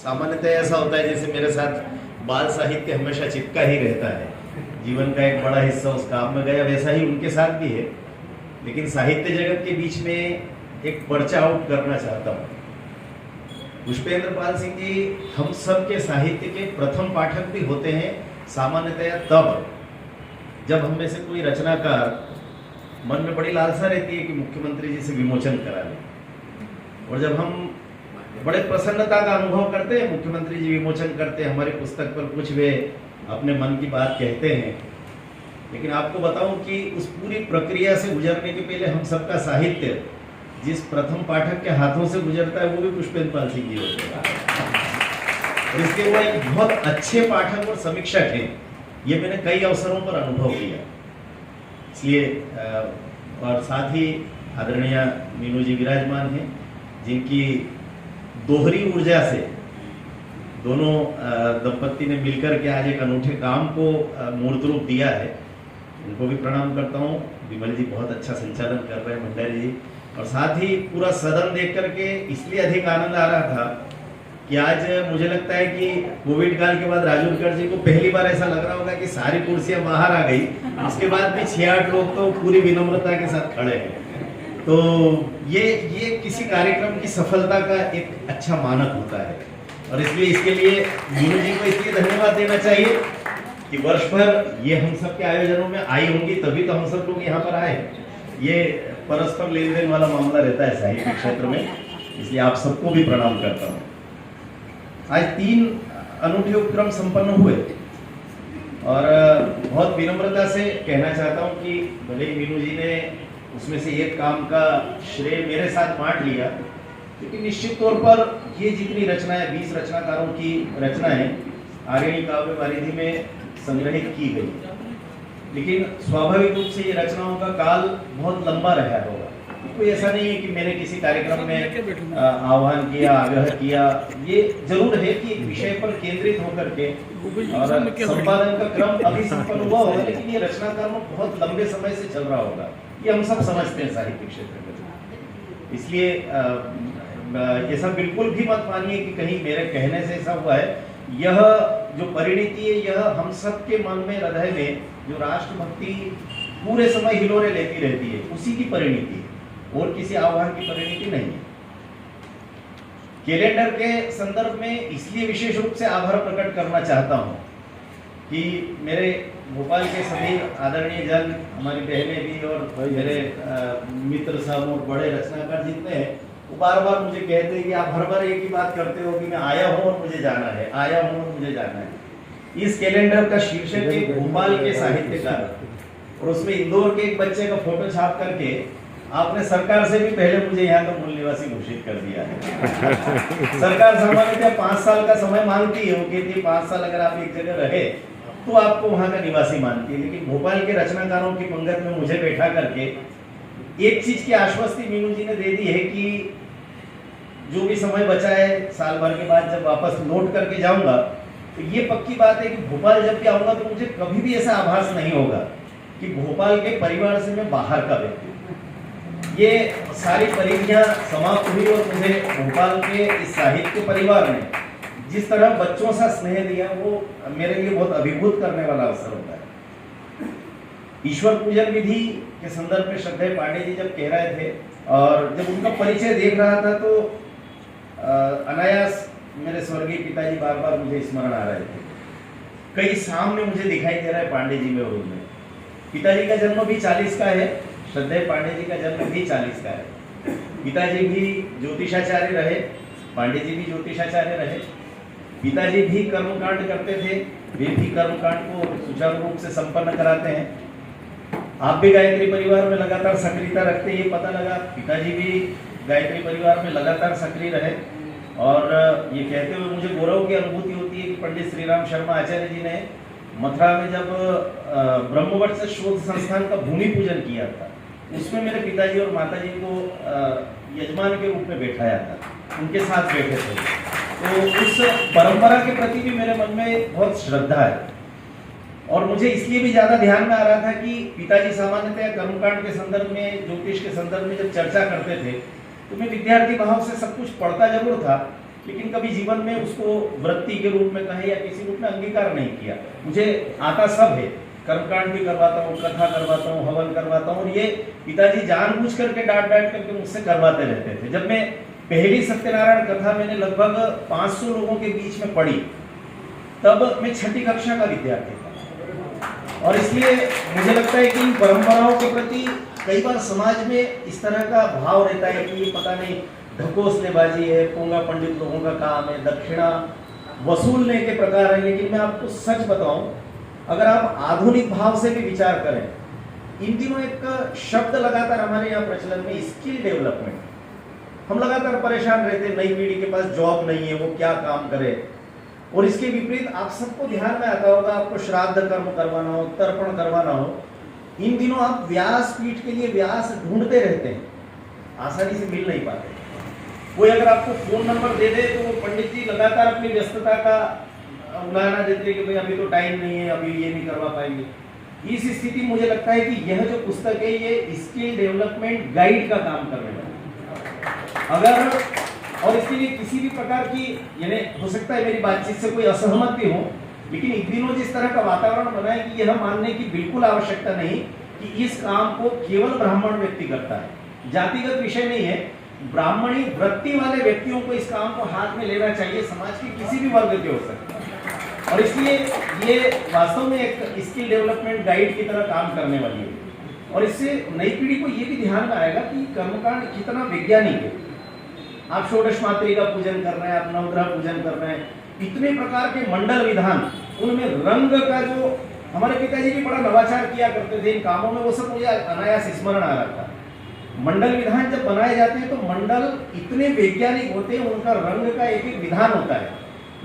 सामान्यतः ऐसा होता है जैसे मेरे साथ बाल साहित्य हमेशा चिपका ही रहता है, जीवन का एक बड़ा हिस्सा उस काम में गया, वैसा ही उनके साथ भी है। लेकिन साहित्य जगत के बीच में एक पर्चा आउट करना चाहता हूँ। पुष्पेंद्र पाल सिंह जी हम सब के साहित्य के प्रथम पाठक भी होते हैं, सामान्यतया तब जब हम में से कोई रचनाकार मन में बड़ी लालसा रहती है कि मुख्यमंत्री जी से विमोचन करा लें, और जब हम बड़े प्रसन्नता का अनुभव करते हैं, मुख्यमंत्री जी विमोचन करते हैं, हमारी पुस्तक पर कुछ वे अपने मन की बात कहते हैं। लेकिन आपको बताऊं कि उस पूरी प्रक्रिया से गुजरने के पहले हम सबका साहित्य जिस प्रथम पाठक के हाथों से गुजरता है वो भी पुष्पेंद्र पाल सिंह जी होते हैं, और इसके वो एक बहुत अच्छे पाठक और समीक्षक हैं। ये मैंने कई अवसरों पर अनुभव किया। इसलिए और साथ ही आदरणीय मीनू जी विराजमान हैं, जिनकी दोहरी ऊर्जा से दोनों दंपत्ति ने मिलकर के आज एक अनूठे काम को मूर्त रूप दिया है। उनको भी प्रणाम करता हूँ। विमल जी बहुत अच्छा संचालन कर रहे हैं, भंडारी जी, और साथ ही पूरा सदन देख करके इसलिए अधिक आनंद आ रहा था कि आज मुझे लगता है कि कोविड काल के बाद राजूरकर जी को पहली बार ऐसा लग रहा होगा कि सारी कुर्सियां बाहर आ गई, उसके बाद भी 6-8 लोग तो पूरी विनम्रता के साथ खड़े हैं। तो ये किसी कार्यक्रम की सफलता का एक अच्छा मानक होता है, और इसलिए इसके लिए मीनू जी को इसलिए धन्यवाद देना चाहिए कि वर्ष भर ये हम सब के आयोजनों में आई होंगी, तभी तो हम सब लोग यहाँ पर आए। ये परस्पर लेन देन वाला मामला रहता है साहित्य क्षेत्र में, इसलिए आप सबको भी प्रणाम करता हूँ। आज 3 अनूठे उपक्रम संपन्न हुए, और बहुत विनम्रता से कहना चाहता हूँ कि भले ही मीनू जी ने उसमें से एक काम का श्रेय मेरे साथ बांट लिया, लेकिन निश्चित तौर पर ये जितनी रचनाएं 20 रचनाकारों की रचनाएं आर्यनी काव्य वारिधि में संग्रहित की गई, लेकिन स्वाभाविक रूप से ये रचनाओं का काल बहुत लंबा रहा होगा। कोई ऐसा नहीं है कि मैंने किसी कार्यक्रम में आह्वान किया, आग्रह किया। ये जरूर है कि विषय पर केंद्रित होकर के और संपादन का क्रम अभी संपन्न हुआ होगा, लेकिन ये रचनाकार में बहुत लंबे समय से चल रहा होगा। ये हम सब समझते हैं साहित्य क्षेत्र में। इसलिए ऐसा बिल्कुल भी मत मानिए कि कहीं मेरे कहने से ऐसा हुआ है। यह जो परिणति है, यह हम सब के मन में, हृदय में जो राष्ट्रभक्ति पूरे समय हिलोरे लेती रहती है, उसी की परिणति है, और किसी आह्वान की परिणति नहीं है। कैलेंडर के संदर्भ में इसलिए विशेष रूप से आभार प्रकट करना चाहता हूं कि मेरे भोपाल के सभी आदरणीय जन, हमारी बहनें भी और मेरे मित्र साहब और बड़े रचनाकार जितने हैं, वो बार बार मुझे कहते हैं कि आप हर बार एक ही बात करते हो कि मैं आया हूँ और मुझे जाना है, आया हूँ और मुझे जाना है। इस कैलेंडर का शीर्षक है भोपाल के साहित्यकार, और उसमें इंदौर के एक बच्चे का फोटो छाप करके आपने सरकार से भी पहले मुझे यहाँ का मूल निवासी घोषित कर दिया है। सरकार सामान्यतः 5 साल का समय मांगती है, वो कहती है 5 साल अगर आप एक जगह रहे तो आपको वहां का निवासी मानती है। लेकिन भोपाल के रचनाकारों की पंगत में मुझे बैठा करके एक चीज की आश्वस्ति मीनू जी ने दे दी है कि जो भी समय बचा है, साल भर के बाद जब वापस लौट करके जाऊंगा, तो ये पक्की बात है कि भोपाल जब भी आऊंगा तो मुझे कभी भी ऐसा आभास नहीं होगा कि भोपाल के परिवार से मैं बाहर का व्यक्ति। ये सारी परिधियां समाप्त हुई, और मुझे भोपाल के इस साहित्य परिवार ने जिस तरह बच्चों सा स्नेह दिया, वो मेरे लिए बहुत अभिभूत करने वाला अवसर होता है। ईश्वर पूजन विधि के संदर्भ में श्रद्धेय पांडे जी जब कह रहे थे, और जब उनका परिचय देख रहा था, तो अनायास मेरे स्वर्गीय पिताजी बार बार मुझे स्मरण आ रहे थे। कई सामने मुझे दिखाई दे रहा है पांडे जी में और उनमें। पिताजी का जन्म भी 40 का है, श्रद्धेय पांडे जी का जन्म भी 40 का है। पिताजी भी ज्योतिषाचार्य रहे, पांडे जी भी ज्योतिषाचार्य रहे। पिताजी भी कर्मकांड करते थे, वे भी कर्मकांड को सुचारू रूप से संपन्न कराते हैं। आप भी गायत्री परिवार में लगातार सक्रियता रखते, ये पता लगा। पिताजी भी गायत्री परिवार में लगातार सक्रिय रहे, और ये कहते हुए मुझे गौरव की अनुभूति होती है कि पंडित श्री राम शर्मा आचार्य जी ने मथुरा में जब ब्रह्मवर्ष शोध संस्थान का भूमि पूजन किया था, उसमें मेरे पिताजी और माताजी को यजमान के रूप में बैठाया था, उनके साथ बैठे थे। तो उस परंपरा के प्रति भी मेरे मन में बहुत श्रद्धा है, और मुझे इसलिए भी ज्यादा ध्यान में आ रहा था कि पिताजी सामान्यतः कर्मकांड के संदर्भ में, ज्योतिष के संदर्भ में जब चर्चा करते थे, तो मैं विद्यार्थी भाव से सब कुछ पढ़ता जरूर था, लेकिन कभी जीवन में उसको वृत्ति के रूप में कहे या किसी रूप में अंगीकार नहीं किया। मुझे आता सब है, कर्मकांड भी करवाता हूँ, कथा करवाता हूँ, हवन करवाता हूँ, और ये पिताजी जानबूझ करके डांट करके मुझसे करवाते रहते थे। जब मैं पहली सत्यनारायण कथा मैंने लगभग 500 लोगों के बीच में पढ़ी, तब मैं छठी कक्षा का विद्यार्थी था। और इसलिए मुझे लगता है कि इन परंपराओं के प्रति कई बार समाज में इस तरह का भाव रहता है कि ये पता नहीं ढकोसलेबाजी है, पोंगा पंडित लोगों का काम है, दक्षिणा वसूलने के प्रकार है। लेकिन मैं आपको सच बताऊं, अगर आप आधुनिक भाव से भी विचार करें, इन दिनों एक शब्द लगातार हमारे यहाँ प्रचलन में, स्किल डेवलपमेंट। हम लगातार परेशान रहते हैं, नई पीढ़ी के पास जॉब नहीं है, वो क्या काम करे। और इसके विपरीत आप सबको ध्यान में आता होगा, आपको श्राद्ध कर्म करवाना हो, तर्पण करवाना हो, इन दिनों आप व्यास पीठ के लिए व्यास ढूंढते रहते हैं, आसानी से मिल नहीं पाते। कोई अगर आपको फोन नंबर दे दे तो वो पंडित जी लगातार अपनी व्यस्तता का उदाहरण देते हैं कि भाई अभी तो टाइम नहीं है, अभी ये नहीं करवा पाएंगे। इस स्थिति मुझे लगता है कि यह जो पुस्तक है ये स्किल डेवलपमेंट गाइड का काम करने वाली है। अगर और इसके लिए किसी भी प्रकार की, यानी हो सकता है मेरी बातचीत से कोई असहमत भी हो, लेकिन इन दिनों जिस तरह का वातावरण बना है कि यह मानने की बिल्कुल आवश्यकता नहीं कि इस काम को केवल ब्राह्मण व्यक्ति करता है, जातिगत विषय नहीं है। ब्राह्मणी वृत्ति वाले व्यक्तियों को इस काम को हाथ में लेना चाहिए, समाज के किसी भी वर्ग के हो सकते हैं। और इसलिए ये वास्तव में एक स्किल डेवलपमेंट गाइड की तरह काम करने वाली है। और इससे नई पीढ़ी को ये भी ध्यान में आएगा कि कर्मकांड कितना वैज्ञानिक है। आप षोडश मात्री का पूजन कर रहे हैं, आप नवग्रह पूजन कर रहे हैं, इतने प्रकार के मंडल विधान, उनमें रंग का जो हमारे पिताजी भी बड़ा नवाचार किया करते थे इन कामों में, वो सब मुझे अनायास स्मरण आ रहा था। मंडल विधान जब बनाए जाते हैं तो मंडल इतने वैज्ञानिक होते हैं, उनका रंग का एक एक विधान होता है।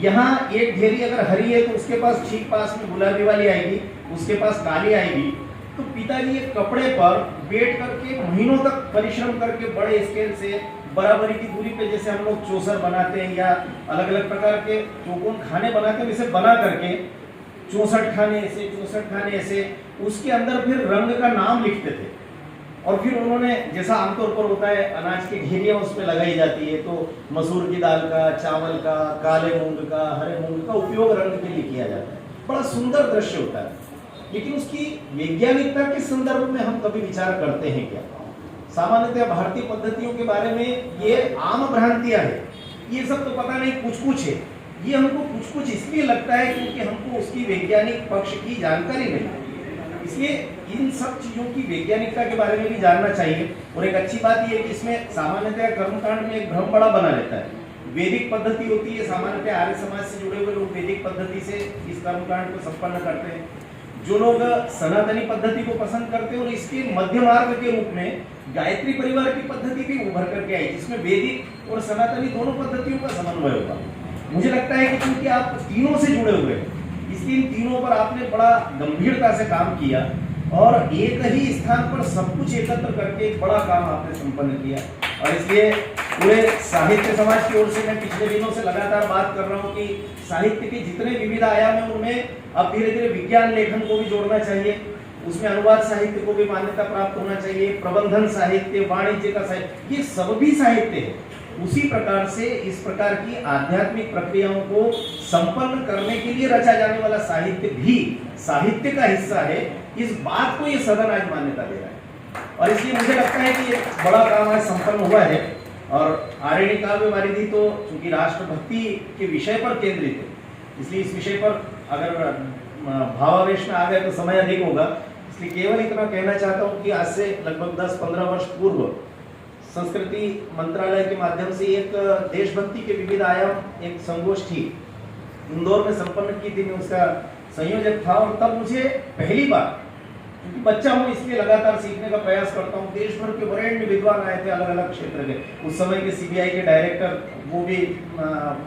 यहाँ एक ढेरी अगर हरी है तो उसके पास ठीक पास में गुलाबी वाली आएगी, उसके पास काली आएगी। तो पिताजी एक कपड़े पर बैठ करके महीनों तक परिश्रम करके बड़े स्केल से बराबरी की दूरी पे, जैसे हम लोग चौसर बनाते हैं या अलग अलग प्रकार के चौकोन खाने बनाते हैं, वैसे बना करके 64 खाने ऐसे, 64 खाने ऐसे, उसके अंदर फिर रंग का नाम लिखते थे। और फिर उन्होंने, जैसा आमतौर पर होता है अनाज की घेरियां उसमें लगाई जाती है, तो मसूर की दाल का, चावल का, काले मूंग का, हरे मूंग का उपयोग रंग के लिए किया जाता है। बड़ा सुंदर दृश्य होता है, लेकिन उसकी वैज्ञानिकता के संदर्भ में हम कभी विचार करते हैं क्या? सामान्यतः भारतीय पद्धतियों के बारे में ये आम भ्रांतियां है, ये सब तो पता नहीं कुछ कुछ है। ये हमको कुछ कुछ इसलिए लगता है क्योंकि हमको उसकी वैज्ञानिक पक्ष की जानकारी नहीं है। इसलिए इन सब चीजों की वैज्ञानिकता के बारे में भी जानना चाहिए। और एक अच्छी बात यह है कि इसमें सामान्यतः कर्मकांड में एक भ्रम बड़ा बना रहता है। वैदिक पद्धति होती है, सामान्यतः आर्य समाज से जुड़े हुए लोग वैदिक पद्धति से इस कर्मकांड को संपन्न करते हैं। जो लोग सनातनी पद्धति को पसंद करते हैं और इसके मध्य मार्ग के रूप में गायत्री परिवार की पद्धति भी उभर करके आई, जिसमें वैदिक और सनातनी दोनों पद्धतियों का समन्वय होगा। मुझे लगता है कि क्योंकि आप तीनों से जुड़े हुए हैं, इसलिए इन तीनों पर आपने बड़ा गंभीरता से काम किया और एक ही स्थान पर सब कुछ एकत्र करके एक बड़ा काम आपने संपन्न किया। और इसलिए पूरे साहित्य समाज की ओर से मैं पिछले दिनों से लगातार बात कर रहा हूँ कि साहित्य के जितने विविध आयाम हैं उनमें अब धीरे धीरे विज्ञान लेखन को भी जोड़ना चाहिए, उसमें अनुवाद साहित्य को भी मान्यता प्राप्त होना चाहिए, प्रबंधन साहित्य, वाणिज्य का साहित्य, ये सब भी साहित्य है। उसी प्रकार से इस प्रकार की आध्यात्मिक प्रक्रियाओं को संपन्न करने के लिए रचा जाने वाला साहित्य भी साहित्य का हिस्सा है। इस बात को ये सदन आज मान्यता दे रहा है और इसलिए मुझे लगता है कि एक बड़ा काम आज संपन्न हुआ है। और आर्यणी काव्य वारिधि तो चूंकि राष्ट्रभक्ति के विषय पर केंद्रित है, इसलिए इस विषय पर अगर भावावेश में आ गए तो समय अधिक होगा। इसलिए केवल इतना कहना चाहता हूँ कि आज से लगभग 10-15 वर्ष पूर्व संस्कृति मंत्रालय के माध्यम से एक देशभक्ति के विविध आयाम एक संगोष्ठी इंदौर में संपन्न की थी। मैं उसका संयोजक था और तब मुझे पहली बार, क्योंकि बच्चा हूँ इसलिए लगातार सीखने का प्रयास करता हूँ, देश भर के वरेण्य विद्वान आए थे अलग अलग क्षेत्र के। उस समय के सीबीआई के डायरेक्टर वो भी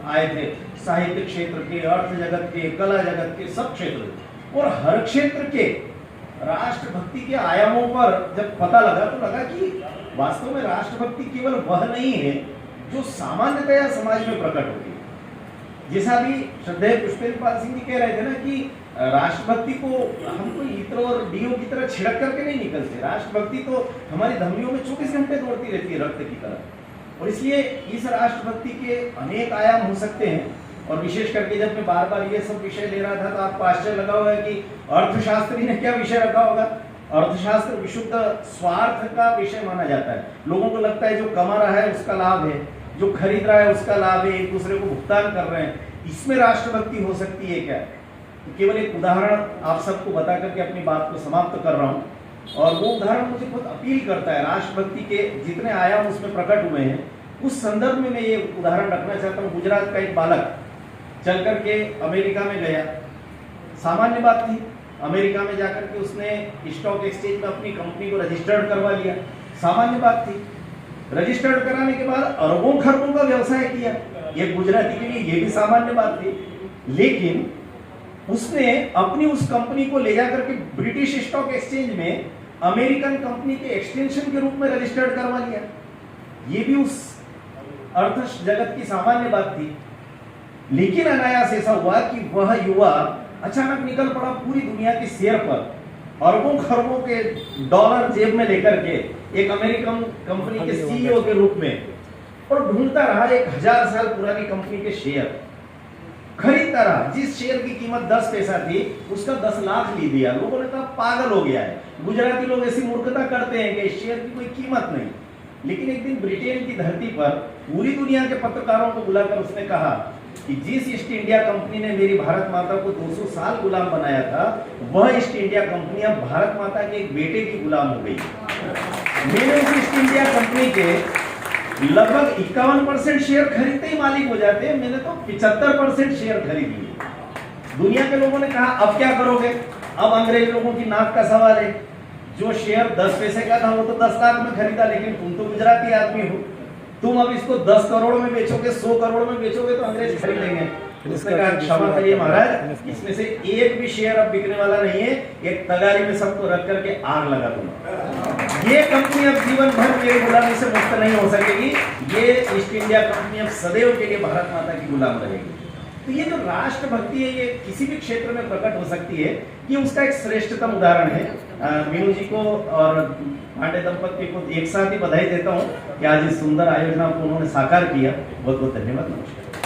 आए थे, साहित्य क्षेत्र के, अर्थ जगत के, कला जगत के, सब क्षेत्र के। और हर क्षेत्र के राष्ट्रभक्ति के आयामों पर जब पता लगा तो लगा कि वास्तव में राष्ट्रभक्ति केवल वह नहीं है जो सामान्यतया समाज में प्रकट होती है। जैसा भी श्रद्धेय पुष्पेंद्र पाल सिंह जी कह रहे थे ना कि राष्ट्रभक्ति को हम कोई इत्र और डीओ की तरह छिड़क करके नहीं निकलते। राष्ट्रभक्ति तो हमारी धमनियों में 24 घंटे दौड़ती रहती है रक्त की तरह। और इसलिए इस राष्ट्रभक्ति के अनेक आयाम हो सकते हैं। और विशेष करके जब मैं बार बार ये सब विषय ले रहा था तो आपको आश्चर्य लगा होगा कि अर्थशास्त्री ने क्या विषय रखा होगा। अर्थशास्त्र विशुद्ध स्वार्थ का विषय माना जाता है। लोगों को लगता है जो कमा रहा है उसका लाभ है, जो खरीद रहा है उसका लाभ है, एक दूसरे को भुगतान कर रहे हैं, इसमें राष्ट्रभक्ति हो सकती है क्या? तो केवल एक उदाहरण आप सबको बता करके अपनी बात को समाप्त कर रहा हूँ। और वो उदाहरण मुझे बहुत अपील करता है। राष्ट्रभक्ति के जितने आयाम उसमें प्रकट हुए हैं उस संदर्भ में मैं ये उदाहरण रखना चाहता हूँ। गुजरात का एक बालक चल करके अमेरिका में गया, सामान्य बात थी। अमेरिका में जाकर के उसने स्टॉक एक्सचेंज में अपनी कंपनी को रजिस्टर्ड करवा लिया, सामान्य बात थी। रजिस्टर्ड कराने के बाद अरबों खरबों का व्यवसाय किया, ये गुजराती के लिए ये भी सामान्य बात थी। लेकिन उसने अपनी उस कंपनी को ले जाकर के ब्रिटिश स्टॉक एक्सचेंज में अमेरिकन कंपनी के एक्सटेंशन के रूप में रजिस्टर्ड करवा लिया। ये भी उस अर्थ जगत की सामान्य बात थी। लेकिन अनायास ऐसा हुआ कि वह युवा अचानक निकल पड़ा पूरी दुनिया के शेयर पर, अरबों खरबों के डॉलर जेब में लेकर के एक अमेरिकन कंपनी के सीईओ के रूप में, और ढूंढता रहा 1000 साल पुरानी कंपनी के शेयर, खरीदता रहा। जिस शेयर की कीमत 10 पैसा थी उसका 10 लाख ले दिया। लोगों ने कहा पागल हो गया है। गुजराती लोग ऐसी मूर्खता करते हैं कि इस शेयर की कोई कीमत नहीं। लेकिन एक दिन ब्रिटेन की धरती पर पूरी दुनिया के पत्रकारों को बुलाकर उसने कहा कि जिस ईस्ट इंडिया कंपनी ने मेरी भारत माता को 200 साल गुलाम बनाया था, वह ईस्ट इंडिया कंपनी अब भारत माता के एक बेटे की गुलाम हो गई। मैंने उस ईस्ट इंडिया कंपनी के लगभग 51% शेयर खरीदते ही मालिक हो जाते हैं। मैंने तो 75% शेयर खरीद लिए। दुनिया के लोगों ने कहा अब क्या करोगे? अब अंग्रेज लोगों की नाक का सवाल है। जो शेयर 10 पैसे का था वो तो 10 लाख में खरीदा, लेकिन तुम तो गुजराती आदमी हो, तुम अब इसको 10 करोड़ में बेचोगे, 100 करोड़ में बेचोगे तो अंग्रेज खरीदेंगे। उसने कहा क्षमा करिए महाराज, इसमें से एक भी शेयर अब बिकने वाला नहीं है, एक तगारी में सबको रख करके आग लगा दूंगा। ये कंपनी अब जीवन भर मेरी गुलामी से मुक्त नहीं हो सकेगी। ये ईस्ट इंडिया कंपनी अब सदैव के लिए भारत माता की गुलाम रहेगी। तो ये जो राष्ट्रभक्ति है ये किसी भी क्षेत्र में प्रकट हो सकती है। ये उसका एक श्रेष्ठतम उदाहरण है। मीनू जी को और पांडे दंपति को एक साथ ही बधाई देता हूँ कि आज इस सुंदर आयोजना को उन्होंने साकार किया। बहुत बहुत धन्यवाद, नमस्कार।